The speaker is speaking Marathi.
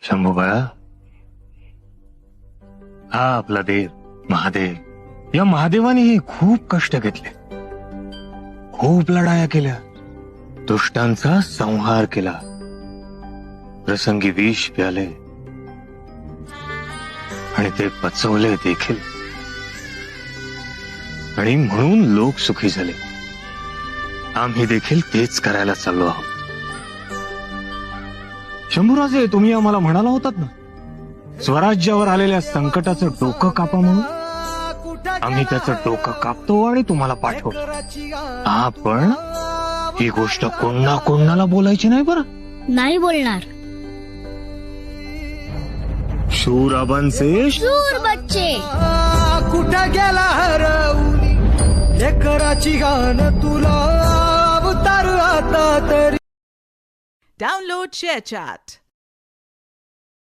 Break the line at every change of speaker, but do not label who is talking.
शंभू बाळा, हा आपला देव महादेव. या महादेवानेही खूप कष्ट घेतले, खूप लढाया केल्या, दुष्टांचा संहार केला, प्रसंगी विष प्याले आणि ते पचवले देखील. आणि म्हणून लोक सुखी झाले. आम्ही देखील तेच करायला चाललो आहोत. शंभूराजे, तुम्ही आम्हाला म्हणाला होतात ना, स्वराज्यावर आलेल्या संकटाचं डोकं कापा म्हणून. आम्ही त्याचं डोकं कापतो आणि तुम्हाला पाठवतो. आपण ही गोष्ट कोणाला बोलायची नाही बरं.
नाही बोलणार.
शूर अबांचे
शूर बच्चे.
कुठं गेला हरवली लेकराची गाण तुला अवतार आता तरी.
Download ShareChat.